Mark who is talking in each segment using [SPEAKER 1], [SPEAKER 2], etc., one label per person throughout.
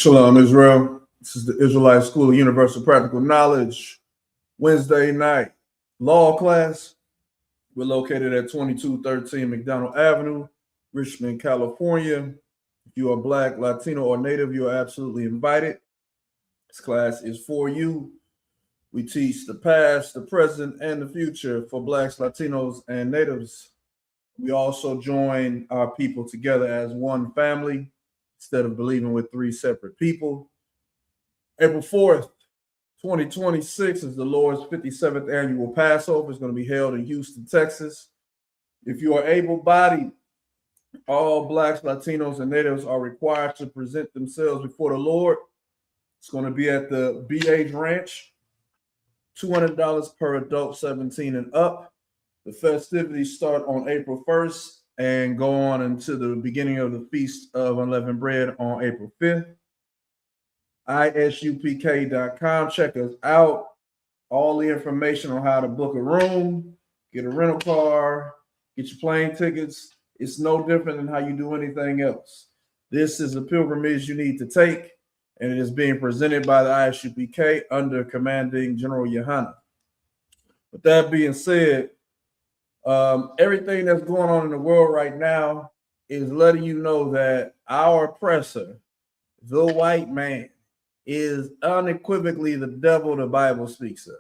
[SPEAKER 1] Shalom, Israel. This is the Israelite School of Universal Practical Knowledge, Wednesday night law class. We're located at 2213 McDonald Avenue, Richmond, California. If you are Black, Latino, or Native, you are absolutely invited. This class is for you. We teach the past, the present, and the future for Blacks, Latinos, and Natives. We also join our people together as one family, instead of believing with three separate people. April 4th, 2026 is the Lord's 57th annual Passover. It's going to be held in Houston, Texas. If you are able-bodied, all Blacks, Latinos, and Natives are required to present themselves before the Lord. It's going to be at the BH Ranch, $200 per adult 17 and up. The festivities start on April 1st and go on until the beginning of the Feast of Unleavened Bread on April 5th. ISUPK.com. Check us out. All the information on how to book a room, get a rental car, get your plane tickets. It's no different than how you do anything else. This is a pilgrimage you need to take, and it is being presented by the ISUPK under commanding General Yohana. With that being said, everything that's going on in the world right now is letting you know that our oppressor, the white man, is unequivocally the devil the Bible speaks of.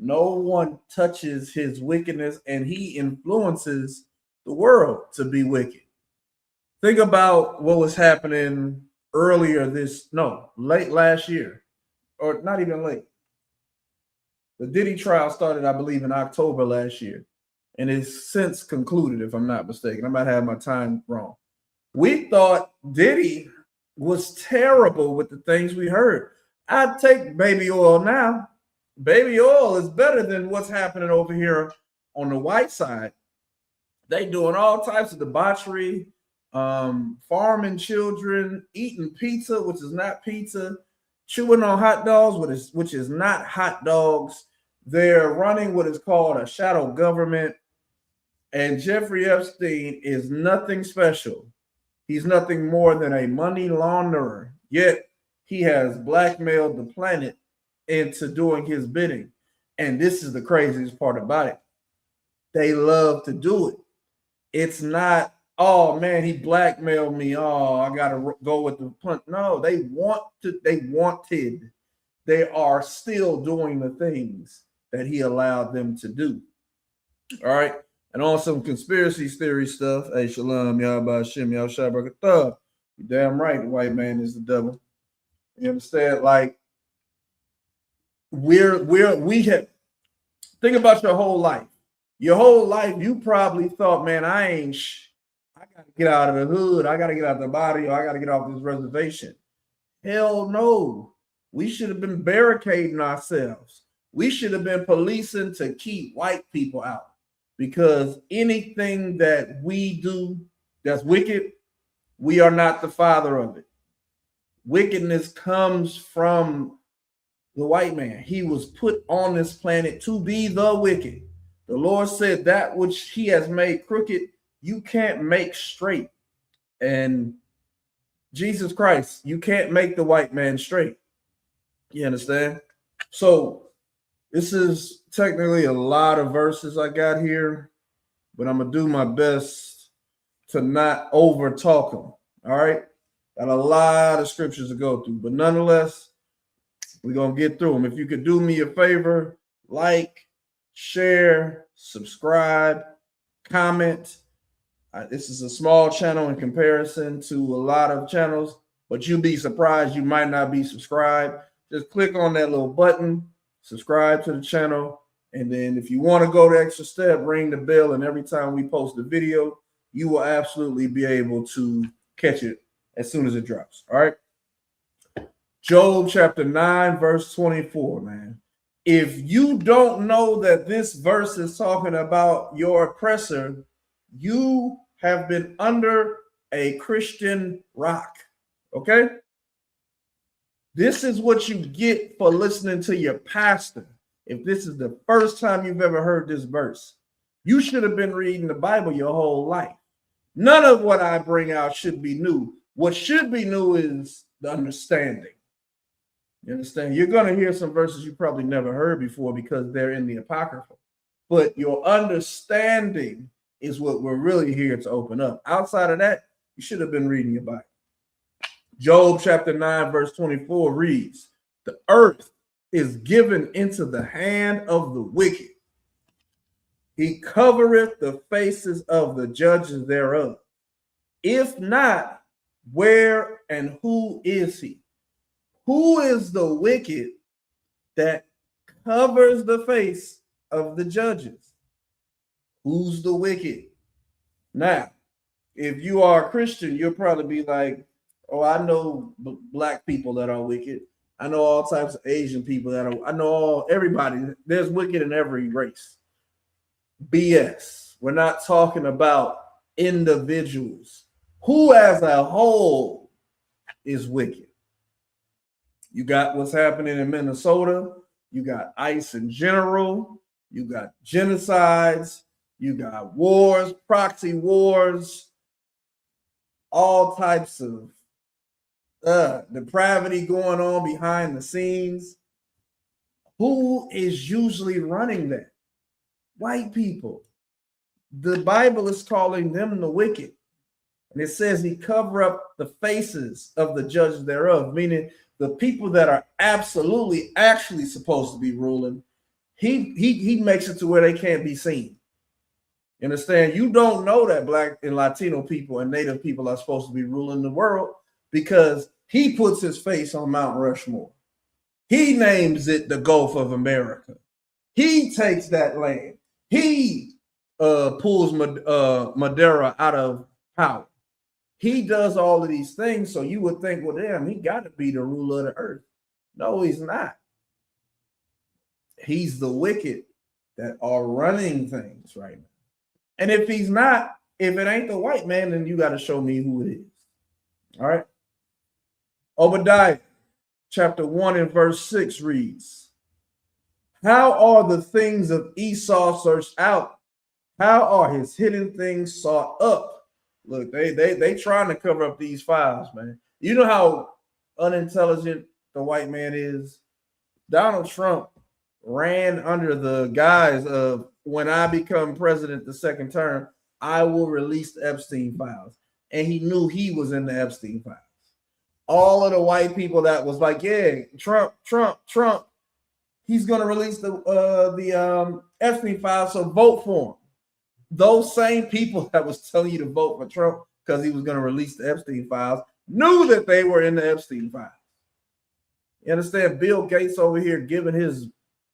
[SPEAKER 1] No one touches his wickedness, and he influences the world to be wicked. Think about what was happening late last year, or not even late. The Diddy trial started, I believe, in October last year, and it's since concluded, if I'm not mistaken. I might have my time wrong. We thought Diddy was terrible with the things we heard. I'd take baby oil now. Baby oil is better than what's happening over here on the white side. They doing all types of debauchery, farming children, eating pizza, which is not pizza, chewing on hot dogs, which is not hot dogs. They're running what is called a shadow government. And Jeffrey Epstein is nothing special. He's nothing more than a money launderer. Yet he has blackmailed the planet into doing his bidding. And this is the craziest part about it. They love to do it. It's not, oh man, he blackmailed me. Oh, I gotta go with the punt. No, they wanted. They are still doing the things that he allowed them to do. All right. And on some conspiracy theory stuff, hey, shalom, Yahba Hashem, Yahushua Barakatah. You're damn right, the white man is the devil. You understand? Like, we have, think about your whole life. Your whole life, you probably thought, man, I got to get out of the hood. I got to get out of the body, or I got to get off this reservation. Hell no. We should have been barricading ourselves. We should have been policing to keep white people out. Because anything that we do that's wicked, we are not the father of it. Wickedness comes from the white man. He was put on this planet to be the wicked. The Lord said that which he has made crooked, you can't make straight. And Jesus Christ, you can't make the white man straight. You understand? So this is technically a lot of verses I got here, but I'm going to do my best to not over talk them. All right. Got a lot of scriptures to go through, but nonetheless, we're going to get through them. If you could do me a favor, like, share, subscribe, comment. This is a small channel in comparison to a lot of channels, but you'll be surprised you might not be subscribed. Just click on that little button. Subscribe to the channel, and then if you want to go the extra step, ring the bell, and every time we post a video, you will absolutely be able to catch it as soon as it drops. All right. Job chapter 9, verse 24, man. If you don't know that this verse is talking about your oppressor, you have been under a Christian rock. Okay. This is what you get for listening to your pastor. If this is the first time you've ever heard this verse, you should have been reading the Bible your whole life. None of what I bring out should be new. What should be new is the understanding. You understand? You're going to hear some verses you probably never heard before because they're in the Apocrypha. But your understanding is what we're really here to open up. Outside of that, you should have been reading your Bible. Job chapter 9, verse 24 reads, "The earth is given into the hand of the wicked. He covereth the faces of the judges thereof. If not, where and who is he?" Who is the wicked that covers the face of the judges? Who's the wicked? Now, if you are a Christian, you'll probably be like, oh, I know black people that are wicked. I know all types of Asian people that are, I know everybody. There's wicked in every race. BS. We're not talking about individuals. Who as a whole is wicked? You got what's happening in Minnesota. You got ICE in general. You got genocides. You got wars, proxy wars, all types of depravity going on behind the scenes. Who is usually running that? White people. The Bible is calling them the wicked. And it says he cover up the faces of the judges thereof, meaning the people that are absolutely actually supposed to be ruling, he makes it to where they can't be seen. You understand? You don't know that Black and Latino people and Native people are supposed to be ruling the world because he puts his face on Mount Rushmore. He names it the Gulf of America. He takes that land. He pulls Madeira out of power. He does all of these things, so you would think, well, damn, he got to be the ruler of the earth. No, he's not. He's the wicked that are running things right now. And if he's not, if it ain't the white man, then you got to show me who it is. All right. Obadiah chapter 1 and verse 6 reads, "How are the things of Esau searched out? How are his hidden things sought up?" Look, they trying to cover up these files, man. You know how unintelligent the white man is? Donald Trump ran under the guise of, when I become president the second term, I will release the Epstein files. And he knew he was in the Epstein files. All of the white people that was like, yeah, Trump, he's going to release the Epstein files, so vote for him. Those same people that was telling you to vote for Trump because he was going to release the Epstein files knew that they were in the Epstein files. You understand? Bill Gates over here giving his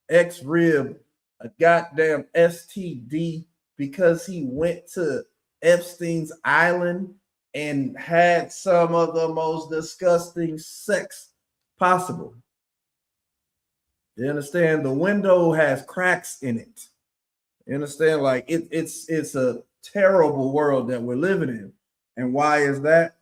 [SPEAKER 1] ex-rib a goddamn STD because he went to Epstein's island and had some of the most disgusting sex possible. You understand? The window has cracks in it. You understand? Like it's a terrible world that we're living in. And why is that?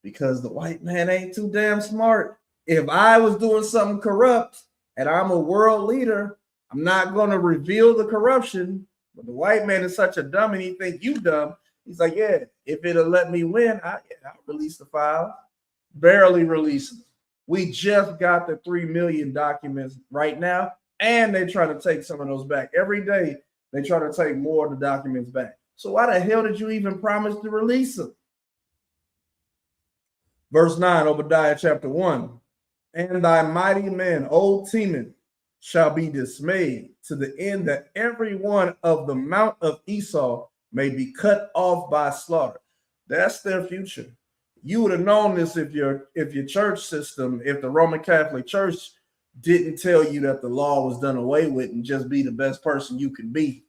[SPEAKER 1] Because the white man ain't too damn smart. If I was doing something corrupt and I'm a world leader, I'm not going to reveal the corruption. But the white man is such a dummy, and he think you dumb. He's like, yeah, if it'll let me win, I'll release the file. Barely releasing. We just got the 3 million documents right now, and they're trying to take some of those back. Every day, they try to take more of the documents back. So why the hell did you even promise to release them? Verse 9, Obadiah chapter 1. "And thy mighty men, O Teman, shall be dismayed, to the end that every one of the mount of Esau may be cut off by slaughter." That's their future. You would have known this if your church system, if the Roman Catholic Church didn't tell you that the law was done away with and just be the best person you can be.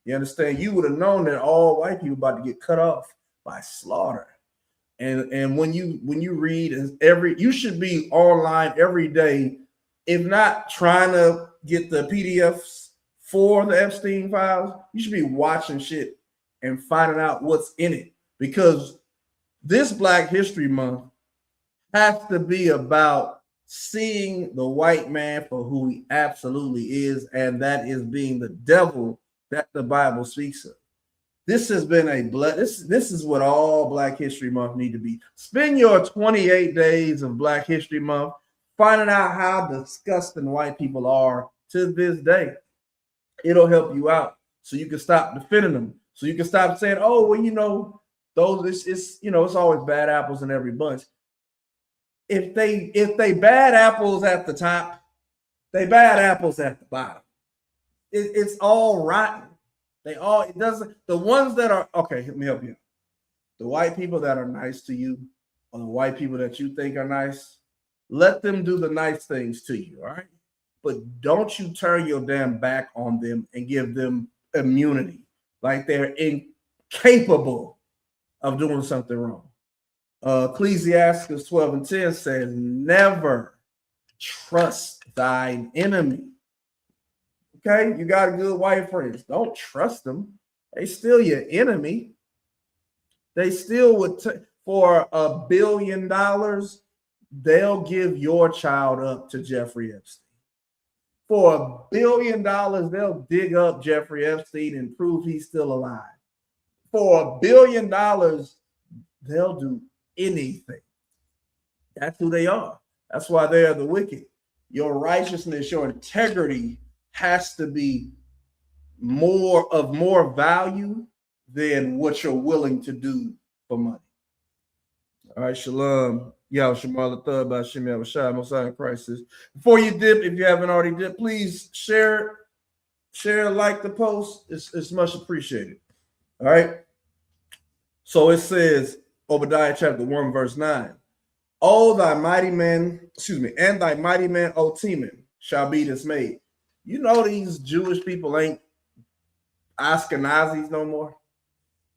[SPEAKER 1] You understand? You would have known that all white people about to get cut off by slaughter. And when you read you should be online every day, if not trying to get the PDFs for the Epstein files, you should be watching shit and finding out what's in it, because this Black History Month has to be about seeing the white man for who he absolutely is, and that is being the devil that the Bible speaks of. This has been a this is what all Black History Month need to be. Spend your 28 days of Black History Month finding out how disgusting white people are to this day. It'll help you out so you can stop defending them. So you can stop saying, oh, well, you know, those it's you know, it's always bad apples in every bunch. If they bad apples at the top, they bad apples at the bottom. It's all rotten. It doesn't, the ones that are, okay, let me help you. The white people that are nice to you, or the white people that you think are nice, let them do the nice things to you, all right? But don't you turn your damn back on them and give them immunity, like they're incapable of doing something wrong. Ecclesiastes 12:10 says, never trust thine enemy. Okay, you got good white friends. Don't trust them. They still your enemy. They still would, for $1 billion, they'll give your child up to Jeffrey Epstein. For $1 billion, they'll dig up Jeffrey Epstein and prove he's still alive. For $1 billion, they'll do anything. That's who they are. That's why they are the wicked. Your righteousness, your integrity has to be more value than what you're willing to do for money. All right, shalom. Yah Shamar Thug by Shem Yahweh Messiah Crisis. Before you dip, if you haven't already dipped, please share, like the post. It's much appreciated. All right. So it says, Obadiah chapter 1, verse 9. Oh, thy mighty men, and thy mighty men, O Teman, shall be dismayed. You know these Jewish people ain't Ashkenazis no more.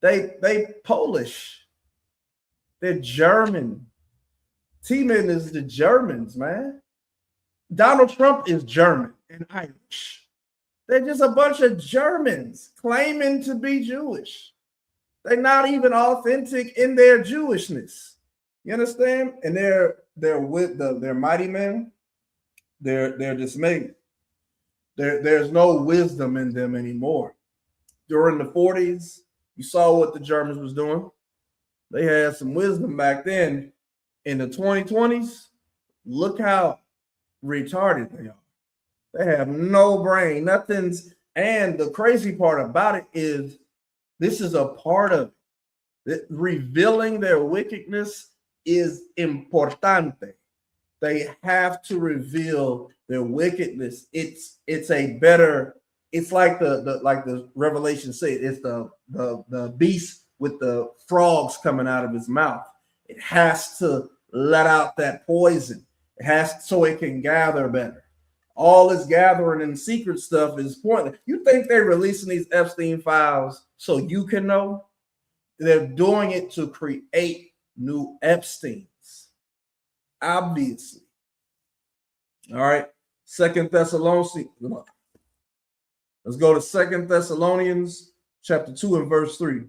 [SPEAKER 1] They Polish. They're German. Teman is the Germans, man. Donald Trump is German and Irish. They're just a bunch of Germans claiming to be Jewish. They're not even authentic in their Jewishness. You understand? And they're with their mighty men. They're dismayed. There's no wisdom in them anymore. During the 40s, you saw what the Germans was doing. They had some wisdom back then. In the 2020s, look how retarded they are. They have no brain, nothing's. And the crazy part about it is this is a part of it. Revealing their wickedness is importante. They have to reveal their wickedness. It's like the Revelation said, it's the beast with the frogs coming out of his mouth. It has to let out that poison. It has so it can gather better. All this gathering and secret stuff is pointless. You think they're releasing these Epstein files so you can know? They're doing it to create new Epsteins. Obviously. All right. Second Thessalonians. Let's go to 2 Thessalonians chapter 2 and verse 3.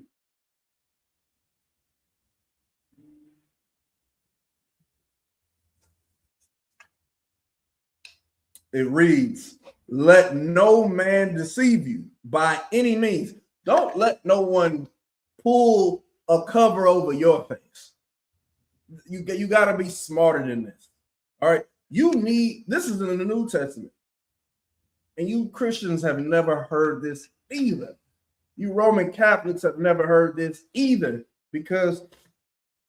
[SPEAKER 1] It reads, let no man deceive you by any means. Don't let no one pull a cover over your face. You got to be smarter than this. All right. This is in the New Testament. And you Christians have never heard this either. You Roman Catholics have never heard this either, because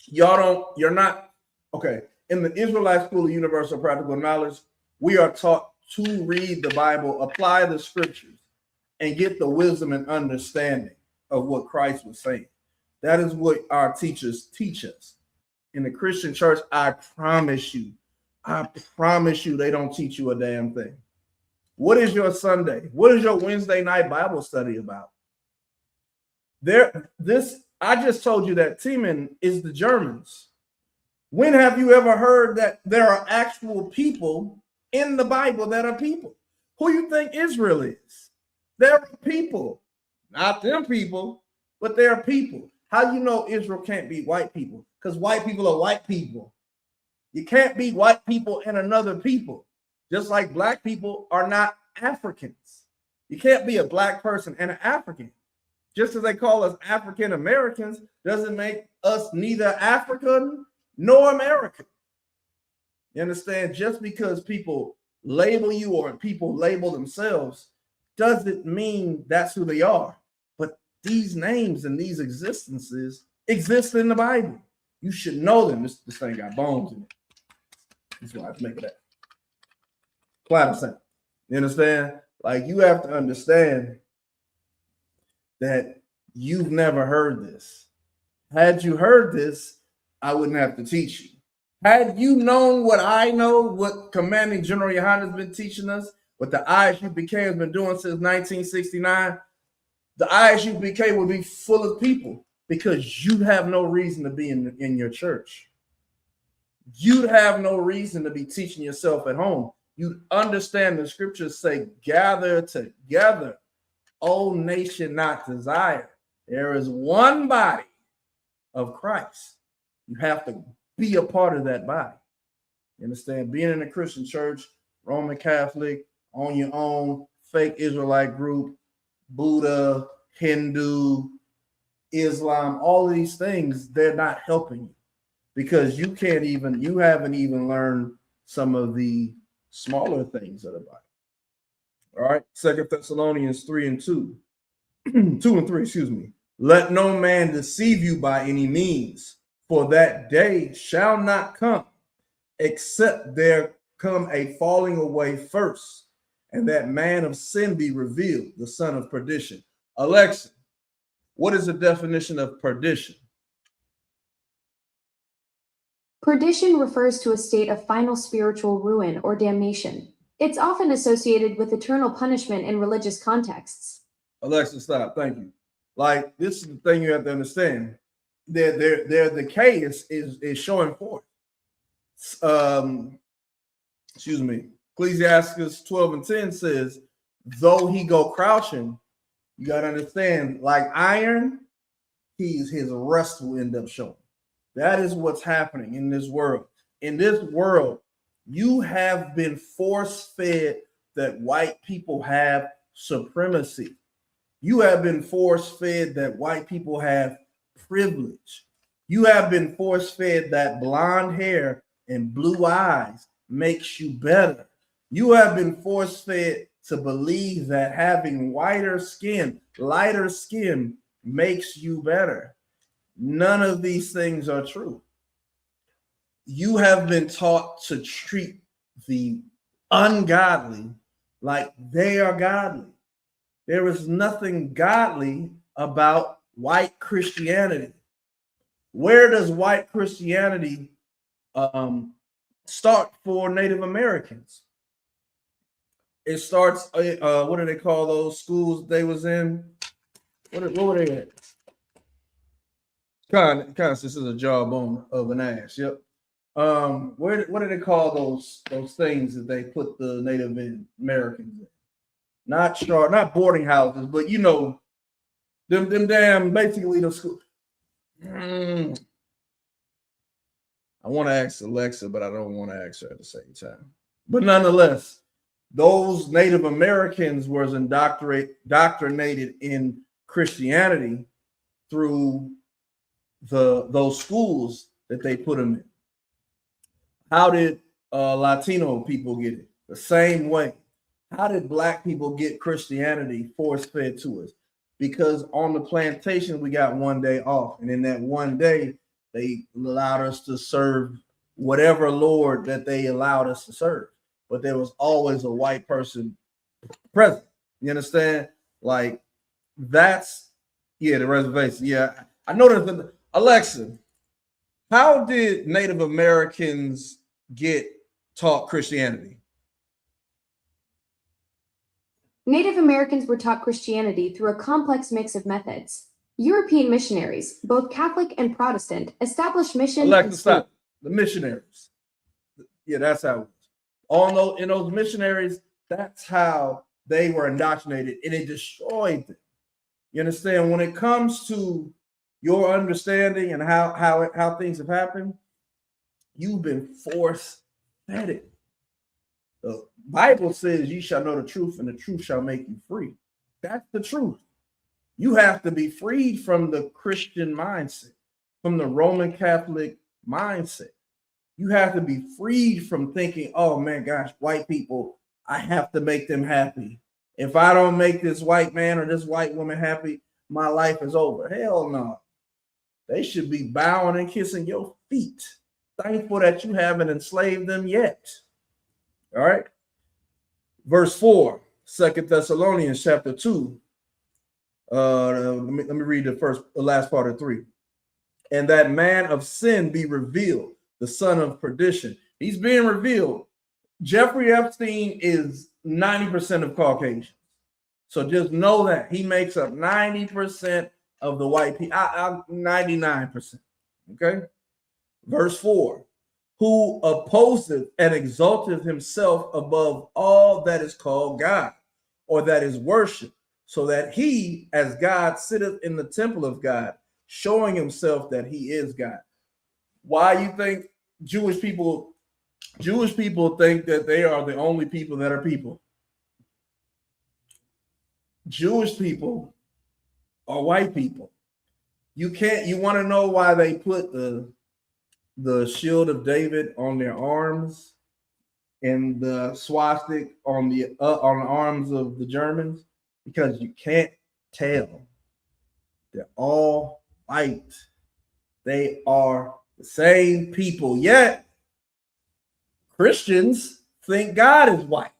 [SPEAKER 1] you're not, okay. In the Israelite School of Universal Practical Knowledge, we are taught to read the Bible, apply the scriptures, and get the wisdom and understanding of what Christ was saying. That is what our teachers teach us. In the Christian church, I promise you, they don't teach you a damn thing. What is your Sunday? What is your Wednesday night Bible study about? I just told you that Teman is the Germans. When have you ever heard that there are actual people in the Bible that are people? Who you think Israel is? They're people. Not them people, but they're people. How you know Israel can't be white people? Because white people are white people. You can't be white people and another people. Just like black people are not Africans. You can't be a black person and an African. Just as they call us African Americans doesn't make us neither African nor American. You understand? Just because people label you or people label themselves doesn't mean that's who they are. But these names and these existences exist in the Bible. You should know them. This thing got bones in it. That's why I have to make it that. Quite a sound. You understand? Like, you have to understand that you've never heard this. Had you heard this, I wouldn't have to teach you. Had you known what I know, what Commanding General Yohana has been teaching us, what the ISUPK has been doing since 1969, the ISUPK would be full of people because you have no reason to be in your church. You'd have no reason to be teaching yourself at home. You'd understand the scriptures say, gather together, O nation not desire. There is one body of Christ. You have to be a part of that body. You understand? Being in a Christian church, Roman Catholic, on your own, fake Israelite group, Buddha, Hindu, Islam, all of these things, they're not helping you because you haven't even learned some of the smaller things of the Bible. All right, 2 Thessalonians 3:2 and 3, excuse me. Let no man deceive you by any means, for that day shall not come, except there come a falling away first, and that man of sin be revealed, the son of perdition. Alexa, what is the definition of perdition?
[SPEAKER 2] Perdition refers to a state of final spiritual ruin or damnation. It's often associated with eternal punishment in religious contexts.
[SPEAKER 1] Alexa, stop. Thank you. Like, this is the thing you have to understand. Their decay is showing forth. Excuse me. Ecclesiastes 12:10 says, though he go crouching, you got to understand, like iron, his rust will end up showing. That is what's happening in this world. In this world, you have been force-fed that white people have supremacy. You have been force-fed that white people have privilege. You have been force-fed that blonde hair and blue eyes makes you better. You have been force-fed to believe that having lighter skin makes you better. None of these things are true. You have been taught to treat the ungodly like they are godly. There is nothing godly about white Christianity. Where does white Christianity start for Native Americans? It starts, what do they call those schools they was in? What were they at? Kind of, this is a jawbone of an ass. Yep. What do they call those things that they put the Native Americans in? Not boarding houses, but you know, them damn basically the school. I want to ask Alexa, but I don't want to ask her at the same time. But nonetheless, those Native Americans was indoctrinated in Christianity through those schools that they put them in. How did Latino people get it? The same way. How did Black people get Christianity force-fed to us? Because on the plantation, we got one day off. And in that one day, they allowed us to serve whatever Lord that they allowed us to serve. But there was always a white person present. You understand? Like, that's, the reservation. Yeah, I noticed that. Alexa, how did Native Americans get taught Christianity?
[SPEAKER 2] Native Americans were taught Christianity through a complex mix of methods. European missionaries, both Catholic and Protestant, established missions.
[SPEAKER 1] Alexa, stop. The missionaries. Yeah, that's how it was. In those missionaries, that's how they were indoctrinated, and it destroyed them. You understand? When it comes to your understanding and how things have happened, you've been force-fed it. The Bible says you shall know the truth and the truth shall make you free. That's the truth. You have to be freed from the Christian mindset, from the Roman Catholic mindset. You have to be freed from thinking, oh man, gosh, white people, I have to make them happy. If I don't make this white man or this white woman happy, my life is over. Hell no. They should be bowing and kissing your feet, thankful that you haven't enslaved them yet. All right. Verse 4, 2 Thessalonians chapter 2. Let me read the last part of 3. And that man of sin be revealed, the son of perdition. He's being revealed. Jeffrey Epstein is 90% of Caucasians. So just know that he makes up 90% of the white people, 99%. Okay. Verse 4, who opposeth and exalteth himself above all that is called God, or that is worshiped, so that he, as God, sitteth in the temple of God, showing himself that he is God. Why you think Jewish people think that they are the only people that are people? Jewish people are white people. You want to know why they put the shield of David on their arms and the swastika on the arms of the Germans? Because you can't tell. They're all white. They are the same people. Yet Christians think God is white.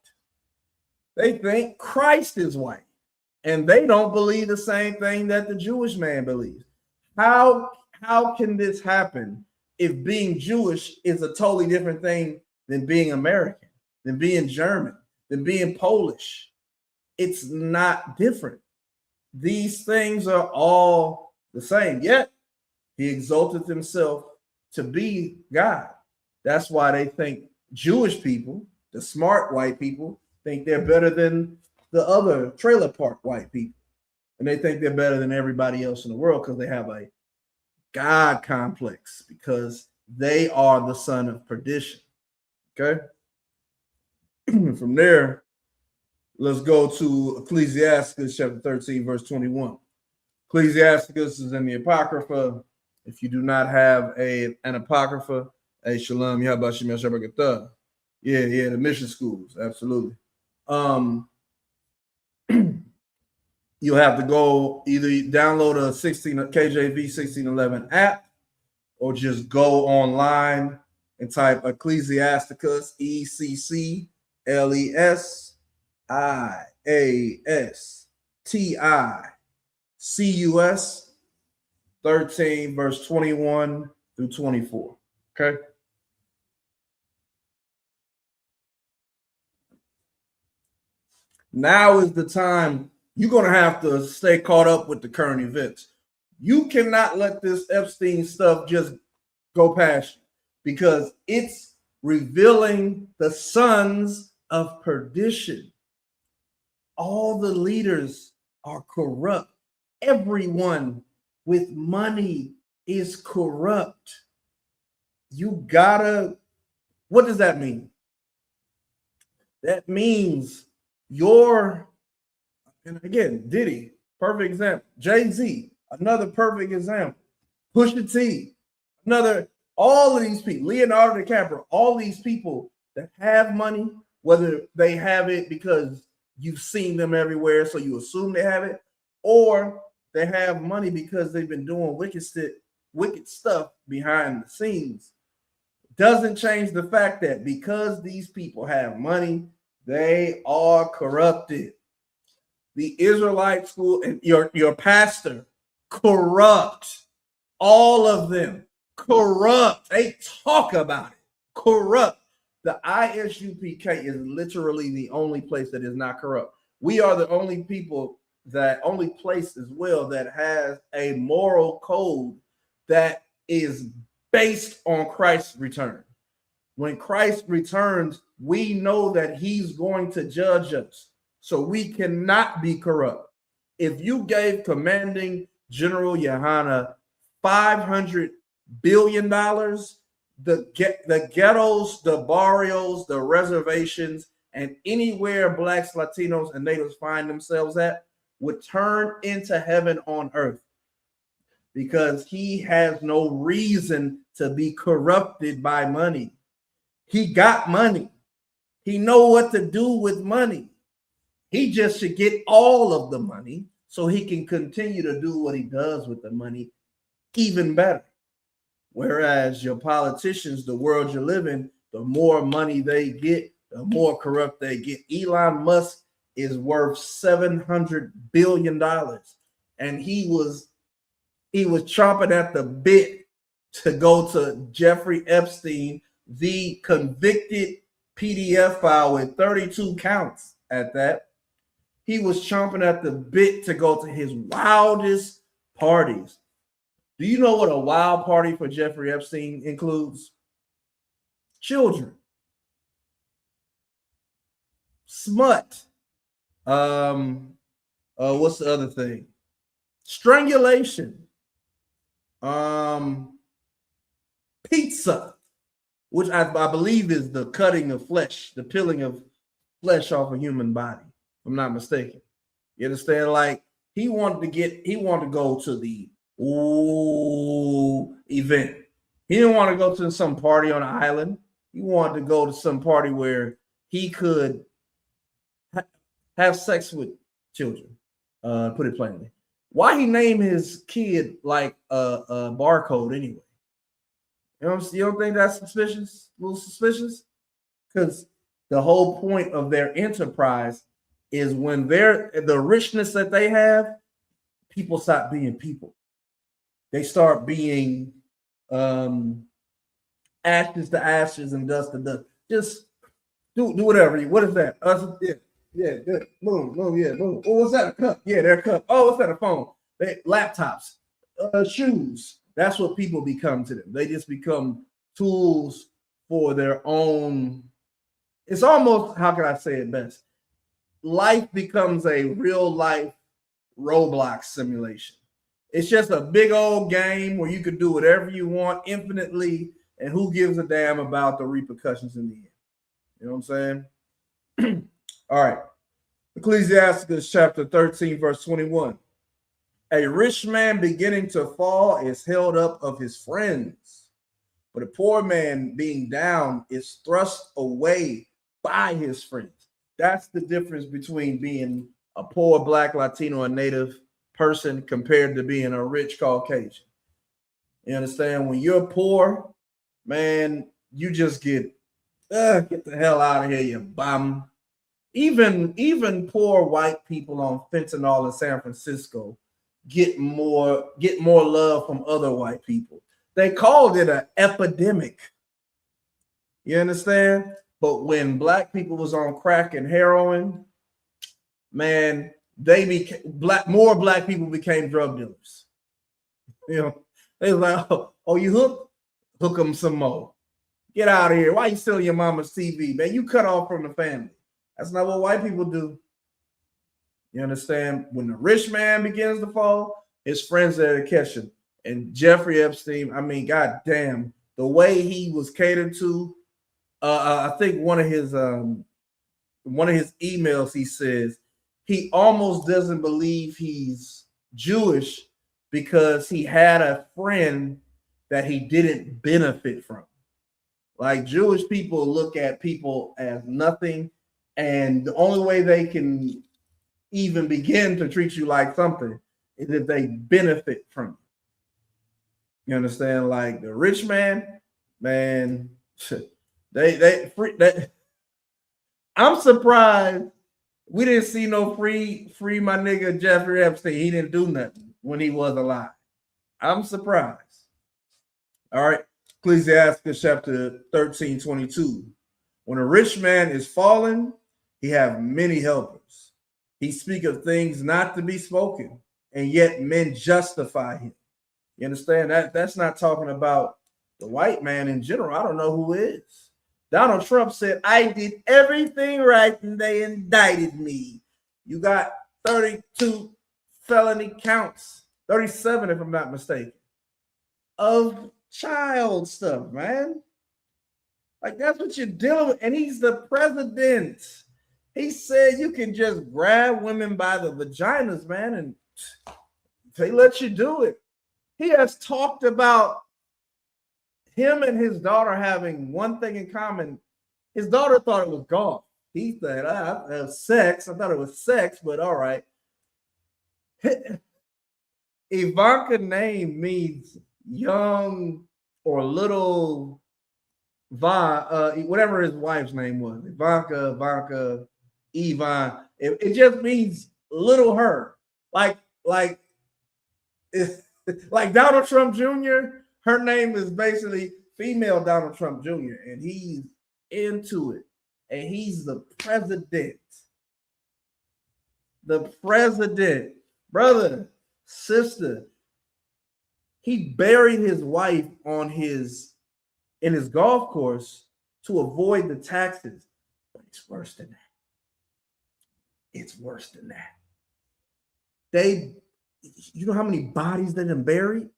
[SPEAKER 1] They think Christ is white. And they don't believe the same thing that the Jewish man believes. How can this happen if being Jewish is a totally different thing than being American, than being German, than being Polish? It's not different. These things are all the same. Yet he exalted himself to be God. That's why they think Jewish people, the smart white people, think they're better than the other trailer park white people. And they think they're better than everybody else in the world because they have a God complex, because they are the son of perdition. Okay. From there, let's go to Ecclesiastes chapter 13, verse 21. Ecclesiastes is in the Apocrypha. If you do not have an Apocrypha, hey, Shalom, Yahabashim Yashabakatah. Yeah, the mission schools, absolutely. You'll have to go either download a KJV 1611 app, or just go online and type Ecclesiasticus, ECCLESIASTICUS 13, verse 21 through 24. Okay. Now is the time. You're going to have to stay caught up with the current events. You cannot let this Epstein stuff just go past you, because it's revealing the sons of perdition. All the leaders are corrupt. Everyone with money is corrupt. What does that mean? That means and again, Diddy, perfect example. Jay-Z, another perfect example. Pusha T, all of these people, Leonardo DiCaprio, all these people that have money, whether they have it because you've seen them everywhere, so you assume they have it, or they have money because they've been doing wicked stuff behind the scenes. Doesn't change the fact that because these people have money, they are corrupted. The Israelite school and your pastor, corrupt. All of them corrupt. They talk about it. Corrupt. The ISUPK is literally the only place that is not corrupt. We are the only place as well that has a moral code that is based on Christ's return. When Christ returns, we know that he's going to judge us. So we cannot be corrupt. If you gave commanding General Yohana $500 billion, the ghettos, the barrios, the reservations, and anywhere Blacks, Latinos, and Natives find themselves at, would turn into heaven on earth, because he has no reason to be corrupted by money. He got money. He know what to do with money. He just should get all of the money so he can continue to do what he does with the money even better. Whereas your politicians, the world you live in, the more money they get, the more corrupt they get. Elon Musk is worth $700 billion. And he was chomping at the bit to go to Jeffrey Epstein, the convicted PDF file with 32 counts at that. He was chomping at the bit to go to his wildest parties. Do you know what a wild party for Jeffrey Epstein includes? Children, smut, what's the other thing? Strangulation, pizza, which I believe is the cutting of flesh, the peeling of flesh off a human body, if I'm not mistaken. You understand? Like he wanted to go to the event. He didn't want to go to some party on an island. He wanted to go to some party where he could have sex with children. Put it plainly. Why he named his kid like a barcode anyway? You don't think that's suspicious? A little suspicious? Because the whole point of their enterprise is when the richness that they have, people stop being people. They start being ashes to ashes and dust to dust. Just do whatever. What is that? Yeah, good. Move, yeah, move. Oh, what's that? A cup? Yeah, they're a cup. Oh, what's that? A phone? Laptops, shoes. That's what people become to them. They just become tools for their own. It's almost, how can I say it best? Life becomes a real life Roblox simulation. It's just a big old game where you can do whatever you want infinitely, and who gives a damn about the repercussions in the end? You know what I'm saying? All right. Ecclesiastes chapter 13, verse 21. A rich man beginning to fall is held up of his friends, but a poor man being down is thrust away by his friends. That's the difference between being a poor Black, Latino, and Native person compared to being a rich Caucasian. You understand? When you're poor, man, you just get the hell out of here, you bum. Even poor white people on fentanyl in San Francisco get more love from other white people. They called it an epidemic. You understand? But when Black people was on crack and heroin, man, more Black people became drug dealers. You know, they was like, oh, you hook them some more. Get out of here. Why you stealing your mama's TV, man? You cut off from the family. That's not what white people do. You understand? When the rich man begins to fall, his friends are there to catch him. And Jeffrey Epstein, I mean, goddamn, the way he was catered to. I think one of his emails, he says he almost doesn't believe he's Jewish because he had a friend that he didn't benefit from. Like Jewish people look at people as nothing, and the only way they can even begin to treat you like something is if they benefit from you. You understand? Like the rich man, they I'm surprised we didn't see no free my nigga Jeffrey Epstein. He didn't do nothing when he was alive. I'm surprised. All right. Ecclesiastes chapter 13, 22. When a rich man is fallen, he have many helpers. He speak of things not to be spoken, and yet men justify him. You understand? That's not talking about the white man in general. I don't know who is. Donald Trump said, I did everything right and they indicted me. You got 32 felony counts, 37 if I'm not mistaken, of child stuff, man. Like that's what you're dealing with. And he's the president. He said you can just grab women by the vaginas, man, and they let you do it. He has talked about him and his daughter having one thing in common. His daughter thought it was golf. He said, sex. I thought it was sex, but all right. Ivanka name means young or little whatever his wife's name was. Ivanka, Ivan. It just means little her. Like Donald Trump Jr., her name is basically female Donald Trump Jr., and he's into it. And he's the president. The president. Brother, sister, he buried his wife in his golf course to avoid the taxes. But it's worse than that. It's worse than that. You know how many bodies they done buried?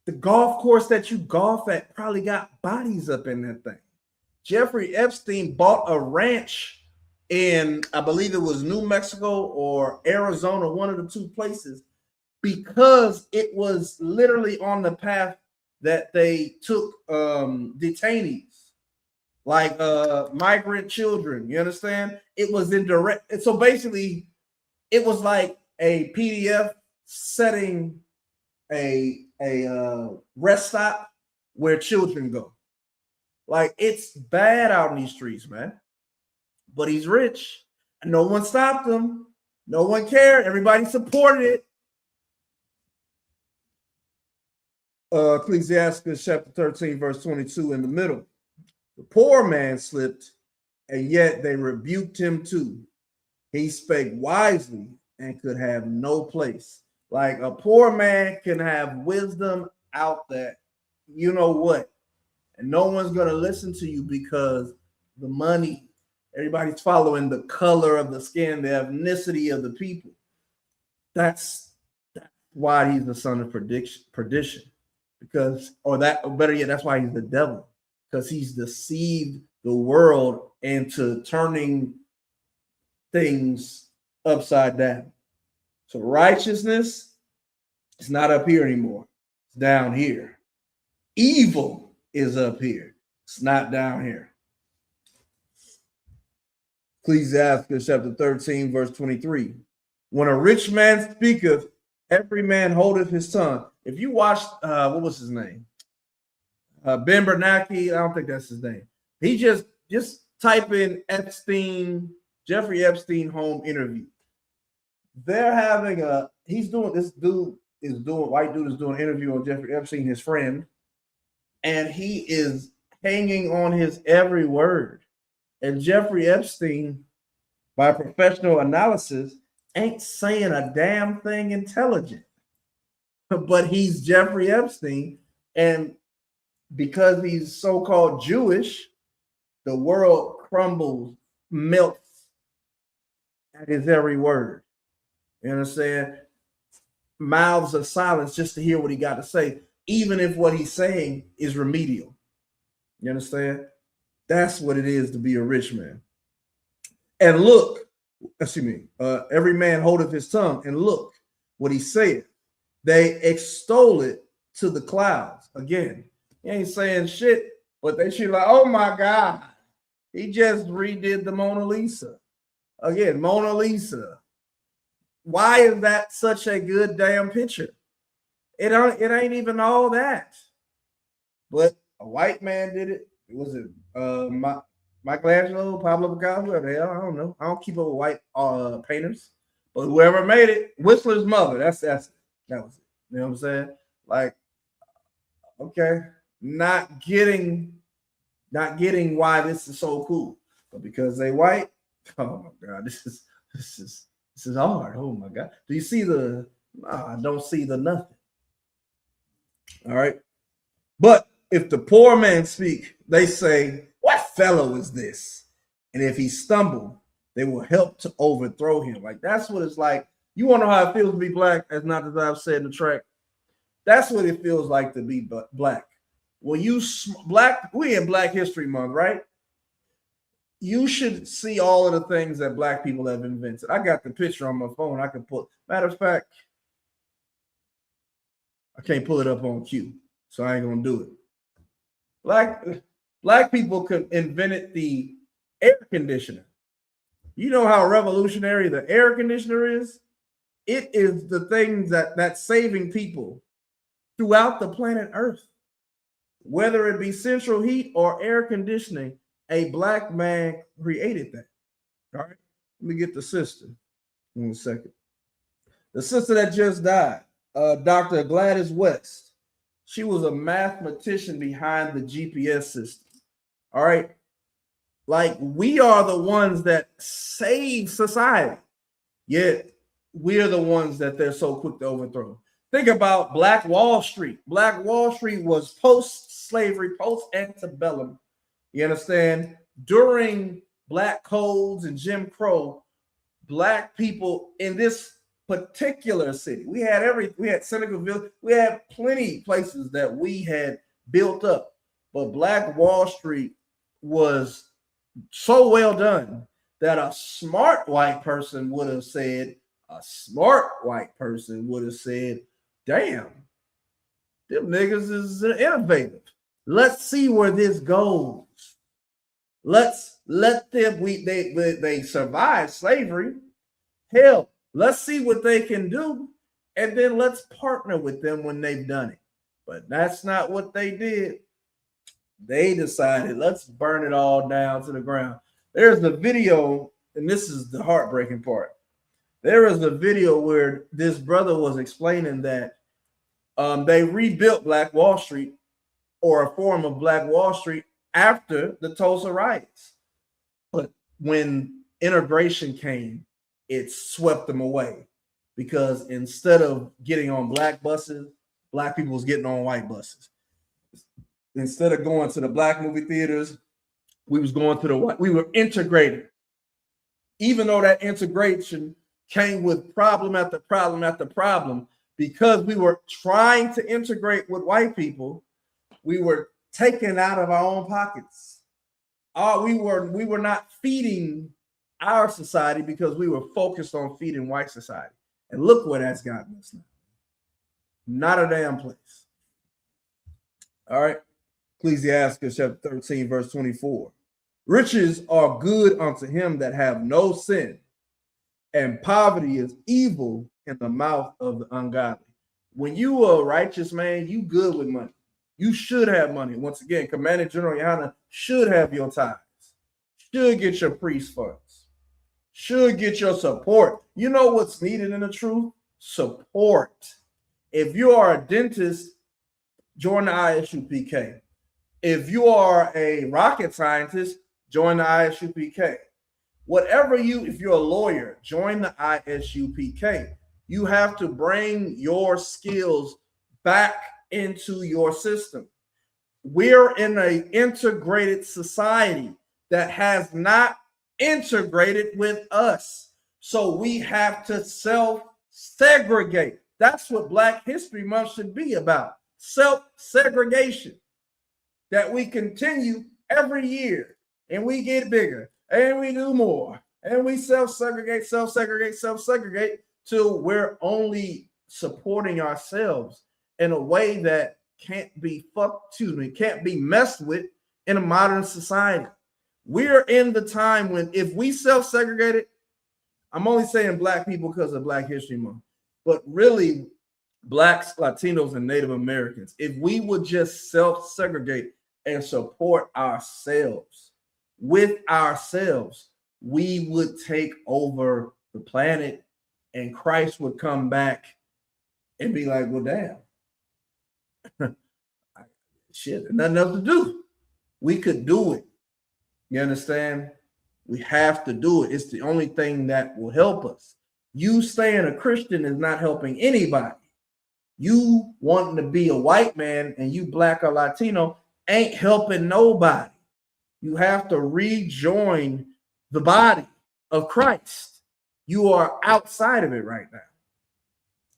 [SPEAKER 1] The golf course that you golf at probably got bodies up in that thing. Jeffrey Epstein bought a ranch in, I believe it was New Mexico or Arizona, one of the two places, because it was literally on the path that they took detainees, like migrant children. You understand? It was indirect. So basically, it was like a PDF setting a rest stop where children go. Like, it's bad out in these streets, man. But he's rich. And no one stopped him. No one cared. Everybody supported it. Ecclesiastes chapter 13, verse 22 in the middle. The poor man slipped, and yet they rebuked him too. He spake wisely and could have no place. Like, a poor man can have wisdom out there. You know what? And no one's going to listen to you because the money, everybody's following the color of the skin, the ethnicity of the people. That's why he's the son of perdition. Because, or better yet, that's why he's the devil. Because he's deceived the world into turning things upside down. So righteousness is not up here anymore. It's down here. Evil is up here. It's not down here. Ecclesiastes chapter 13, verse 23. When a rich man speaketh, every man holdeth his tongue. If you watched, what was his name? Ben Bernanke, I don't think that's his name. He just type in Jeffrey Epstein home interview. They're having white dude is doing an interview on Jeffrey Epstein, his friend, and he is hanging on his every word. And Jeffrey Epstein, by professional analysis, ain't saying a damn thing intelligent. But he's Jeffrey Epstein, and because he's so-called Jewish, the world crumbles, melts at his every word. You understand? Mouths of silence just to hear what he got to say, even if what he's saying is remedial. You understand? That's what it is to be a rich man. And look, every man holdeth his tongue, and look what he said. They extol it to the clouds. Again, he ain't saying shit, but they should like, oh my God, he just redid the Mona Lisa. Again, Mona Lisa. Why is that such a good damn picture? It ain't even all that. But a white man did it. Was it Michelangelo, Pablo Picasso, whoever the hell? I don't know. I don't keep up with white painters. But whoever made it, Whistler's mother. That was it. You know what I'm saying? Like, okay, not getting why this is so cool. But because they white, oh my God, this is hard. Oh my God. Do you see I don't see the nothing. All right. But if the poor man speak, they say, what fellow is this? And if he stumble, they will help to overthrow him. Like, that's what it's like. You want to know how it feels to be black, as not as I've said in the track. That's what it feels like to be black. When we in Black History Month, right? you should see all of the things that black people have invented. I got the picture on my phone. I can pull. Matter of fact, I can't pull it up on cue, so I ain't gonna do it. Black people invented the air conditioner. You know how revolutionary the air conditioner is? It is the thing that's saving people throughout the planet Earth. Whether it be central heat or air conditioning, a black man created that. All right. Let me get the sister. 1 second. The sister that just died, Dr. Gladys West. She was a mathematician behind the GPS system. All right. Like, we are the ones that save society, yet we're the ones that they're so quick to overthrow. Think about Black Wall Street. Black Wall Street was post-slavery, post-antebellum. You understand? During Black codes and Jim Crow, Black people in this particular city, we had Seneca Village, we had plenty of places that we had built up, but Black Wall Street was so well done that a smart white person would have said, damn, them niggas is innovative. Let's see where this goes. Let's let them, they survived slavery. Hell, let's see what they can do, and then let's partner with them when they've done it. But that's not what they did. They decided, let's burn it all down to the ground. There's the video, and this is the heartbreaking part. There is a video where this brother was explaining that they rebuilt Black Wall Street, or a form of Black Wall Street, after the Tulsa riots. But when integration came, it swept them away, because instead of getting on black buses, black people was getting on white buses. Instead of going to the black movie theaters, we was going to the white. We were integrated. Even though that integration came with problem after problem after problem, because we were trying to integrate with white people, we were taken out of our own pockets. We were not feeding our society because we were focused on feeding white society. And look where that's gotten us now. Not a damn place. All right. Ecclesiastes chapter 13, verse 24. Riches are good unto him that have no sin, and poverty is evil in the mouth of the ungodly. When you are a righteous man, you good with money. You should have money. Once again, Commander General Yana should have your tithes, should get your priest funds, should get your support. You know what's needed in the truth? Support. If you are a dentist, join the ISUPK. If you are a rocket scientist, join the ISUPK. If you're a lawyer, join the ISUPK. You have to bring your skills back into your system. We're in an integrated society that has not integrated with us. So we have to self-segregate. That's what Black History Month should be about. Self-segregation. That we continue every year, and we get bigger, and we do more, and we self-segregate till we're only supporting ourselves in a way that can't be messed with in a modern society. We're in the time when, if we self-segregated, I'm only saying Black people because of Black History Month, but really Blacks, Latinos, and Native Americans, if we would just self-segregate and support ourselves, with ourselves, we would take over the planet, and Christ would come back and be like, well, damn, shit, nothing else to do. We could do it. You understand? We have to do it. It's the only thing that will help us. You staying a Christian is not helping anybody. You wanting to be a white man and you Black or Latino ain't helping nobody. You have to rejoin the body of Christ. You are outside of it right now.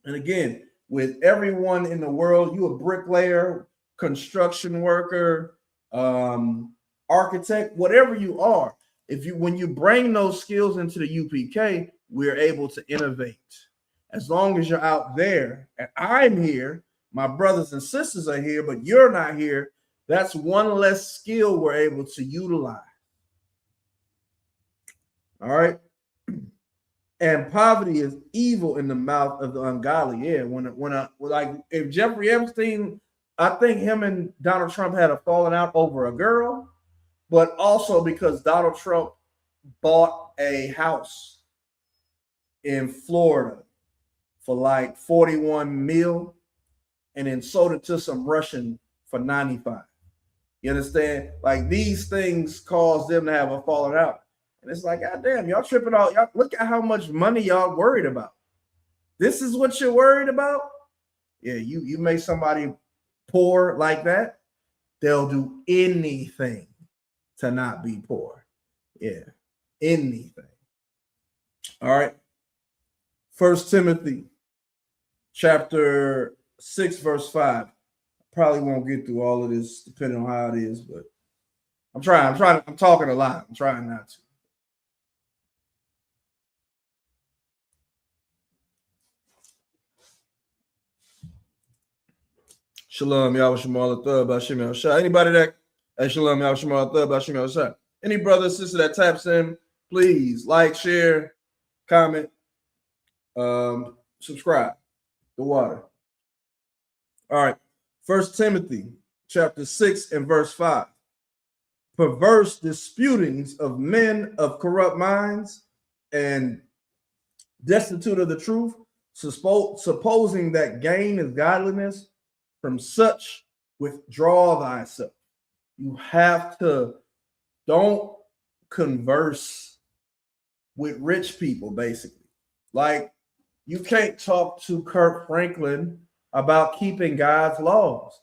[SPEAKER 1] And again, with everyone in the world, you a bricklayer, construction worker, architect, whatever you are, when you bring those skills into the UPK, we're able to innovate. As long as you're out there and I'm here, my brothers and sisters are here, but you're not here, that's one less skill we're able to utilize. All right. And poverty is evil in the mouth of the ungodly. Yeah. Like if Jeffrey Epstein, I think him and Donald Trump had a falling out over a girl, but also because Donald Trump bought a house in Florida for like 41 mil and then sold it to some Russian for 95. You understand? Like these things cause them to have a falling out. And it's like, God damn, y'all tripping out. Y'all look at how much money y'all worried about. This is what you're worried about? Yeah, you make somebody poor like that, they'll do anything to not be poor. Yeah, anything. All right. 1 Timothy chapter 6, verse 5. Probably won't get through all of this depending on how it is, but I'm talking a lot. I'm trying not to. Shalom, Yahweh Shemal Athab, Bashim Shah. Anybody that Shalom, Yahweh Shemal Athab, Bashim Shah. Any brother or sister that taps in, please like, share, comment, subscribe. The water. All right. 1 Timothy chapter 6 and verse 5. Perverse disputings of men of corrupt minds and destitute of the truth, supposing that gain is godliness. From such withdraw thyself. You have to, don't converse with rich people, basically. Like, you can't talk to Kirk Franklin about keeping God's laws.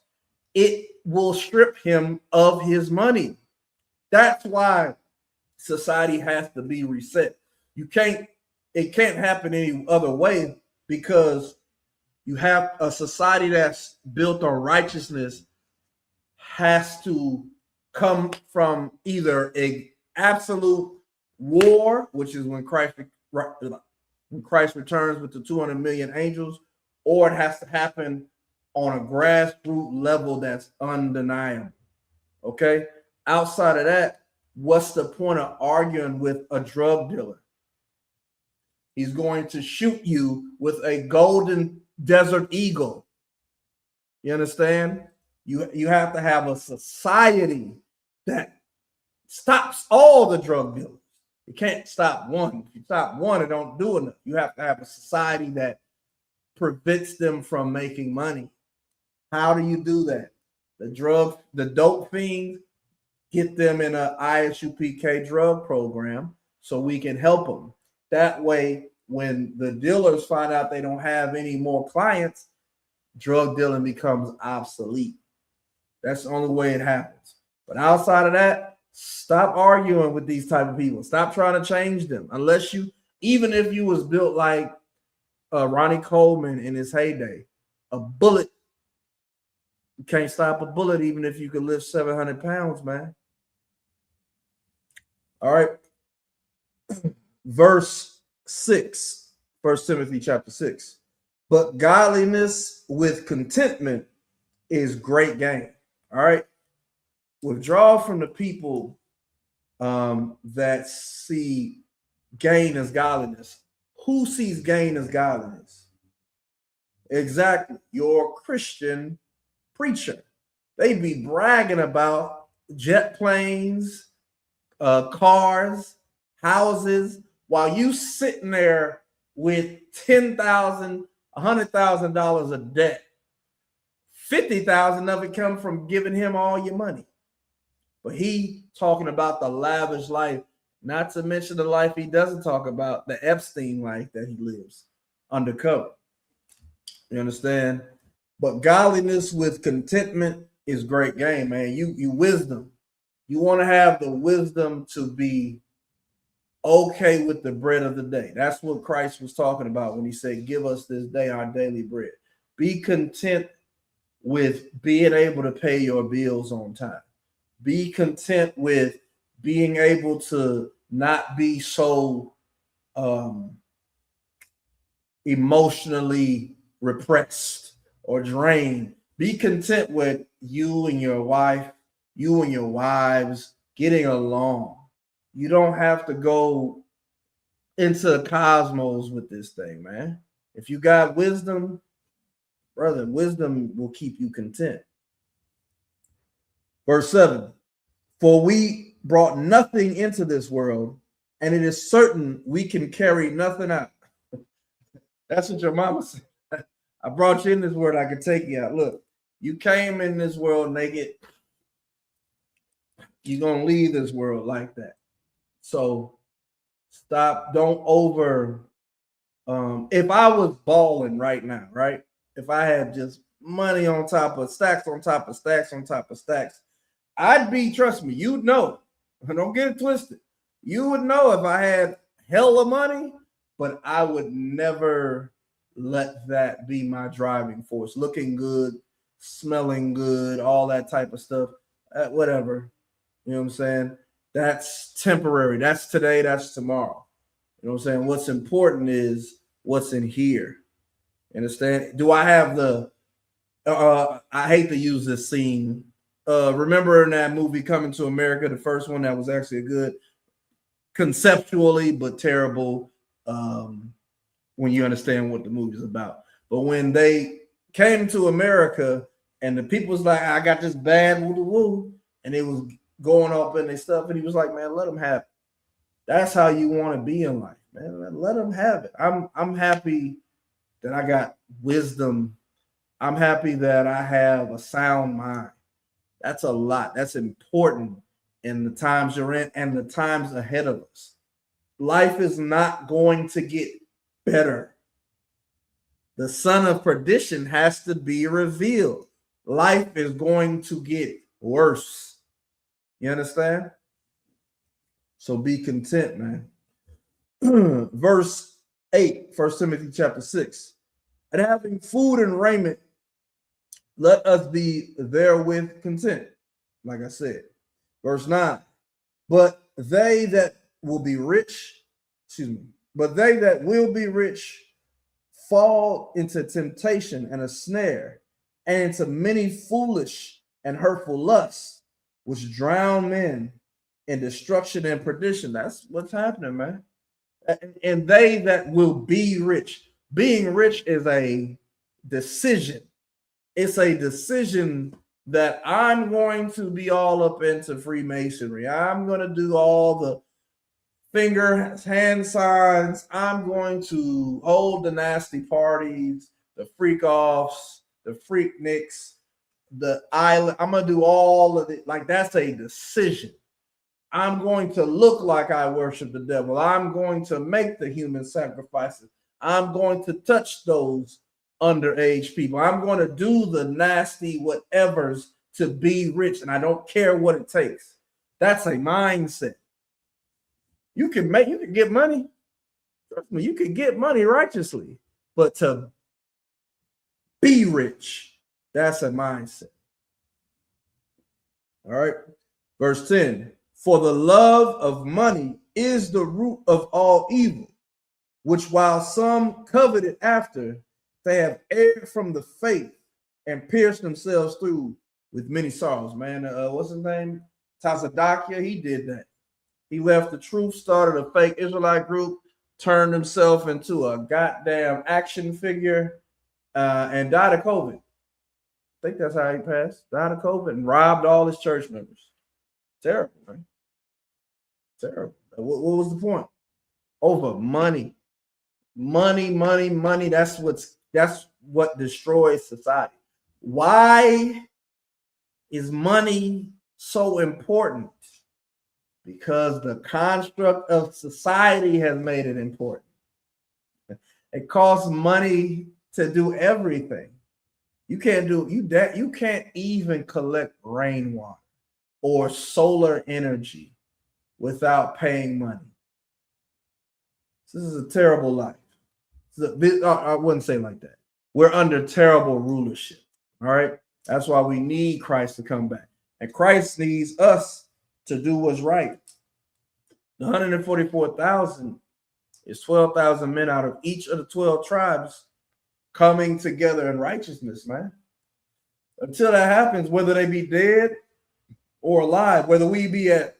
[SPEAKER 1] It will strip him of his money. That's why society has to be reset. It can't happen any other way, because you have a society that's built on righteousness has to come from either a absolute war, which is when Christ returns with the 200 million angels, or it has to happen on a grassroots level that's undeniable. Okay? Outside of that, what's the point of arguing with a drug dealer? He's going to shoot you with a golden Desert Eagle. You understand? You have to have a society that stops all the drug dealers. You can't stop one. If you stop one, it don't do enough. You have to have a society that prevents them from making money. How do you do that? The dope fiends, get them in an ISUPK drug program so we can help them. That way, when the dealers find out they don't have any more clients, drug dealing becomes obsolete. That's the only way it happens. But outside of that, stop arguing with these type of people. Stop trying to change them. Even if you was built like Ronnie Coleman in his heyday, a bullet, you can't stop a bullet even if you could lift 700 pounds, man. All right. Verse 6, 1 Timothy chapter 6. But godliness with contentment is great gain. All right. Withdraw from the people that see gain as godliness. Who sees gain as godliness? Exactly. Your Christian preacher. They be bragging about jet planes, cars, houses, while you sitting there with $10,000, $100,000 of debt. 50,000 of it come from giving him all your money. But he talking about the lavish life, not to mention the life he doesn't talk about, the Epstein life that he lives undercover. You understand? But godliness with contentment is great game, man. You wisdom. You want to have the wisdom to be okay with the bread of the day. That's what Christ was talking about when he said, give us this day our daily bread. Be content with being able to pay your bills on time. Be content with being able to not be so emotionally repressed or drained. Be content with you and your wife, you and your wives getting along. You don't have to go into the cosmos with this thing, man. If you got wisdom, brother, wisdom will keep you content. Verse 7, for we brought nothing into this world, and it is certain we can carry nothing out. That's what your mama said. I brought you in this world, I can take you out. Look, you came in this world naked. You're going to leave this world like that. So stop, don't over. If I was balling right now, right? If I had just money on top of stacks on top of stacks on top of stacks, I'd be, trust me, you'd know. Don't get it twisted. You would know if I had hella money, but I would never let that be my driving force. Looking good, smelling good, all that type of stuff, whatever. You know what I'm saying? That's temporary. That's today, that's tomorrow. You know what I'm saying? What's important is what's in here. Understand? Do I have the I hate to use this scene. Remember in that movie Coming to America, the first one that was actually a good conceptually, but terrible when you understand what the movie's about. But when they came to America and the people was like, I got this bad woo-woo, and it was going up in their stuff, and he was like, man, let them have it. That's how you want to be in life, man. Let them have it. I'm happy that I got wisdom. I'm happy that I have a sound mind. That's a lot. That's important in the times you're in and the times ahead of us. Life is not going to get better. The son of perdition has to be revealed. Life is going to get worse. You understand? So be content, man. Verse 8, 1 Timothy chapter 6. And having food and raiment, let us be therewith content. Like I said. Verse 9. But they that will be rich, but they that will be rich fall into temptation and a snare, and into many foolish and hurtful lusts, which drown men in destruction and perdition. That's what's happening, man. And they that will be rich. Being rich is a decision. It's a decision that I'm going to be all up into Freemasonry. I'm going to do all the hand signs. I'm going to hold the nasty parties, the freak offs, the freak nicks, the island. I'm going to do all of it. Like, that's a decision. I'm going to look like I worship the devil. I'm going to make the human sacrifices. I'm going to touch those underage people. I'm going to do the nasty whatevers to be rich, and I don't care what it takes. That's a mindset. You can get money. Trust me, you can get money righteously, but to be rich, that's a mindset. All right. Verse 10. For the love of money is the root of all evil, which while some coveted after, they have erred from the faith and pierced themselves through with many sorrows. Man, what's his name? Tazadakia, he did that. He left the truth, started a fake Israelite group, turned himself into a goddamn action figure, and died of COVID. I think that's how he passed. Died of COVID and robbed all his church members. Terrible, man. Terrible. What was the point? Over money. Money. That's what destroys society. Why is money so important? Because the construct of society has made it important. It costs money to do everything. You can't even collect rainwater or solar energy without paying money. This is a terrible life. I wouldn't say like that. We're under terrible rulership. All right. That's why we need Christ to come back. And Christ needs us to do what's right. The 144,000 is 12,000 men out of each of the 12 tribes coming together in righteousness, man. Until that happens, whether they be dead or alive, whether we be at